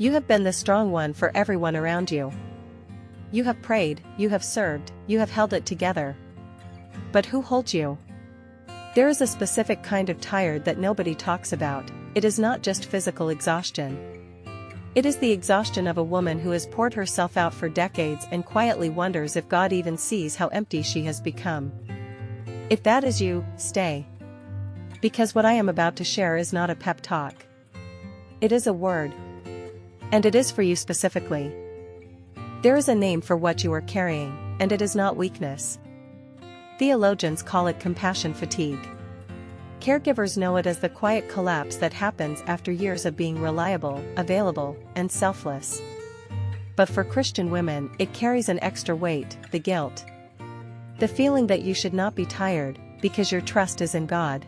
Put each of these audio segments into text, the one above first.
You have been the strong one for everyone around you. You have prayed, you have served, you have held it together. But who holds you? There is a specific kind of tired that nobody talks about. It is not just physical exhaustion. It is the exhaustion of a woman who has poured herself out for decades and quietly wonders if God even sees how empty she has become. If that is you, stay. Because what I am about to share is not a pep talk. It is a word. And it is for you specifically. There is a name for what you are carrying, and it is not weakness. Theologians call it compassion fatigue. Caregivers know it as the quiet collapse that happens after years of being reliable, available, and selfless. But for Christian women, it carries an extra weight, the guilt. The feeling that you should not be tired, because your trust is in God.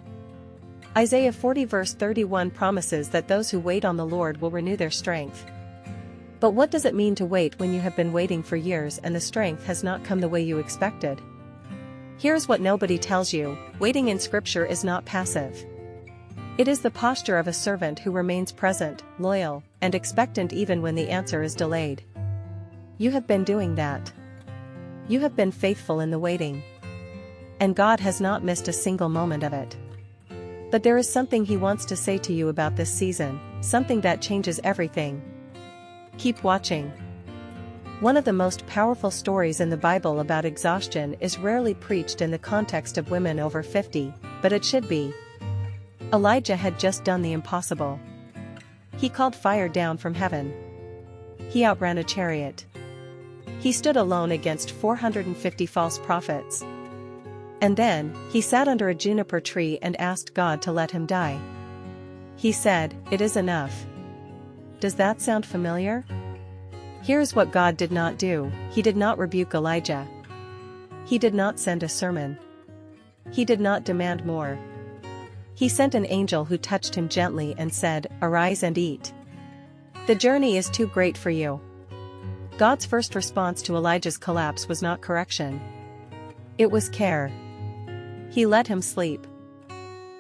Isaiah 40 verse 31 promises that those who wait on the Lord will renew their strength. But what does it mean to wait when you have been waiting for years and the strength has not come the way you expected? Here's what nobody tells you: waiting in Scripture is not passive. It is the posture of a servant who remains present, loyal, and expectant even when the answer is delayed. You have been doing that. You have been faithful in the waiting. And God has not missed a single moment of it. But there is something He wants to say to you about this season, something that changes everything. Keep watching. One of the most powerful stories in the Bible about exhaustion is rarely preached in the context of women over 50, but it should be. Elijah had just done the impossible. He called fire down from heaven. He outran a chariot. He stood alone against 450 false prophets. And then, he sat under a juniper tree and asked God to let him die. He said, "It is enough." Does that sound familiar? Here's what God did not do. He did not rebuke Elijah. He did not send a sermon. He did not demand more. He sent an angel who touched him gently and said, "Arise and eat. The journey is too great for you." God's first response to Elijah's collapse was not correction. It was care. He let him sleep.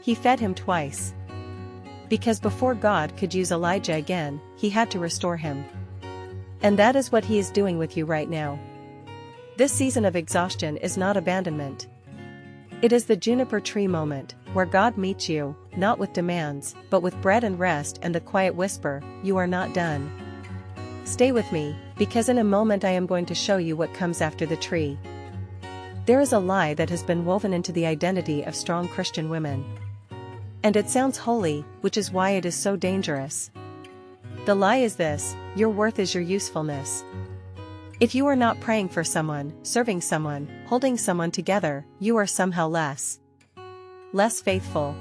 He fed him twice. Because before God could use Elijah again, He had to restore him. And that is what He is doing with you right now. This season of exhaustion is not abandonment. It is the juniper tree moment, where God meets you, not with demands, but with bread and rest and the quiet whisper, "You are not done." Stay with me, because in a moment I am going to show you what comes after the tree. There is a lie that has been woven into the identity of strong Christian women. And it sounds holy, which is why it is so dangerous. The lie is this: your worth is your usefulness. If you are not praying for someone, serving someone, holding someone together, you are somehow less faithful,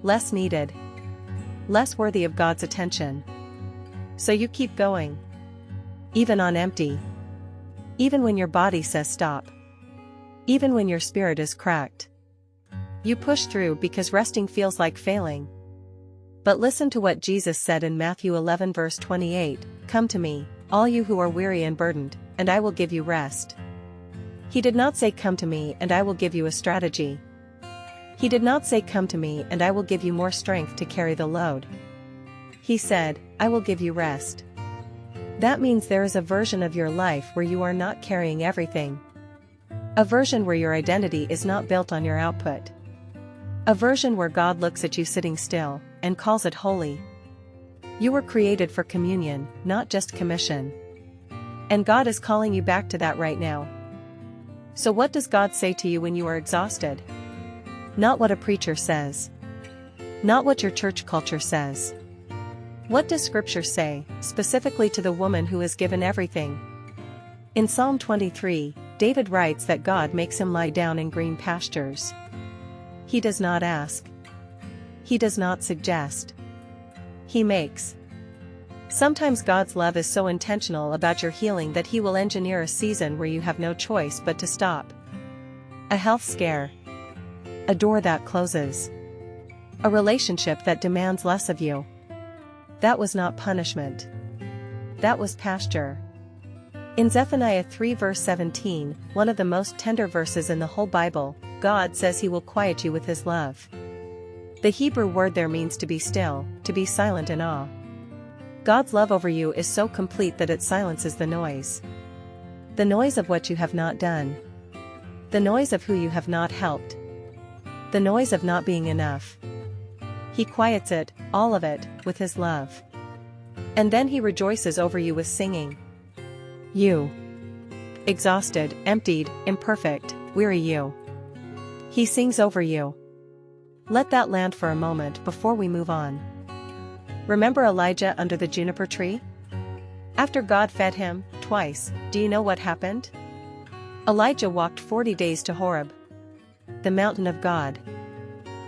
less needed, less worthy of God's attention. So you keep going. Even on empty. Even when your body says stop. Even when your spirit is cracked. You push through because resting feels like failing. But listen to what Jesus said in Matthew 11 verse 28, "Come to me, all you who are weary and burdened, and I will give you rest." He did not say, "Come to me and I will give you a strategy." He did not say, "Come to me and I will give you more strength to carry the load." He said, "I will give you rest." That means there is a version of your life where you are not carrying everything. A version where your identity is not built on your output. A version where God looks at you sitting still, and calls it holy. You were created for communion, not just commission. And God is calling you back to that right now. So what does God say to you when you are exhausted? Not what a preacher says. Not what your church culture says. What does Scripture say, specifically to the woman who has given everything? In Psalm 23, David writes that God makes him lie down in green pastures. He does not ask. He does not suggest. He makes. Sometimes God's love is so intentional about your healing that He will engineer a season where you have no choice but to stop. A health scare. A door that closes. A relationship that demands less of you. That was not punishment. That was pasture. In Zephaniah 3 verse 17, one of the most tender verses in the whole Bible, God says He will quiet you with His love. The Hebrew word there means to be still, to be silent in awe. God's love over you is so complete that it silences the noise. The noise of what you have not done. The noise of who you have not helped. The noise of not being enough. He quiets it, all of it, with his love. And then he rejoices over you with singing. You. Exhausted, emptied, imperfect, weary you. He sings over you. Let that land for a moment before we move on. Remember Elijah under the juniper tree? After God fed him, twice, do you know what happened? Elijah walked 40 days to Horeb, the mountain of God.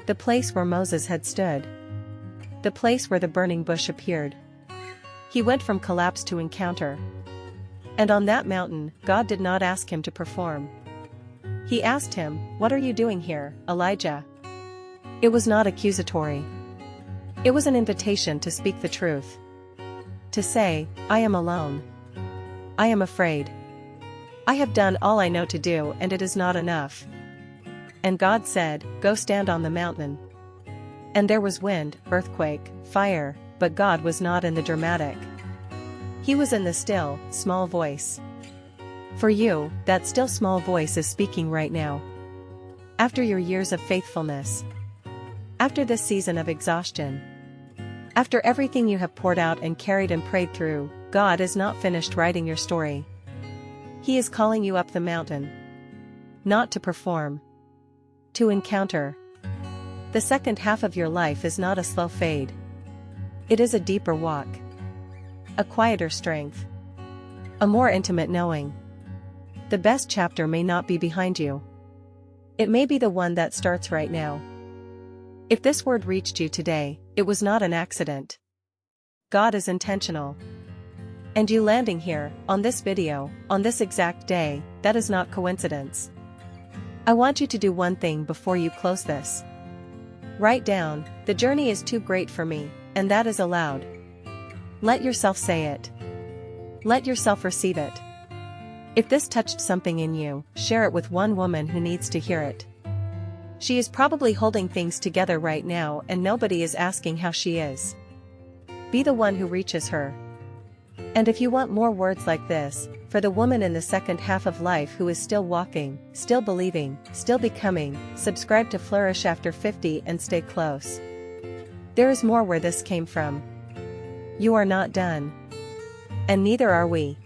The place where Moses had stood. The place where the burning bush appeared. He went from collapse to encounter. And on that mountain, God did not ask him to perform. He asked him, "What are you doing here, Elijah?" It was not accusatory. It was an invitation to speak the truth. To say, I am alone. I am afraid. I have done all I know to do and it is not enough. And God said, go stand on the mountain. And there was wind, earthquake, fire, but God was not in the dramatic. He was in the still, small voice. For you, that still small voice is speaking right now. After your years of faithfulness. After this season of exhaustion. After everything you have poured out and carried and prayed through, God is not finished writing your story. He is calling you up the mountain. Not to perform. To encounter. The second half of your life is not a slow fade. It is a deeper walk. A quieter strength. A more intimate knowing. The best chapter may not be behind you. It may be the one that starts right now. If this word reached you today, it was not an accident. God is intentional. And you landing here, on this video, on this exact day, that is not coincidence. I want you to do one thing before you close this. Write down, the journey is too great for me, and that is aloud. Let yourself say it. Let yourself receive it. If this touched something in you, share it with one woman who needs to hear it. She is probably holding things together right now and nobody is asking how she is. Be the one who reaches her. And if you want more words like this, for the woman in the second half of life who is still walking, still believing, still becoming, subscribe to Flourish after 50 and stay close. There is more where this came from. You are not done. And neither are we.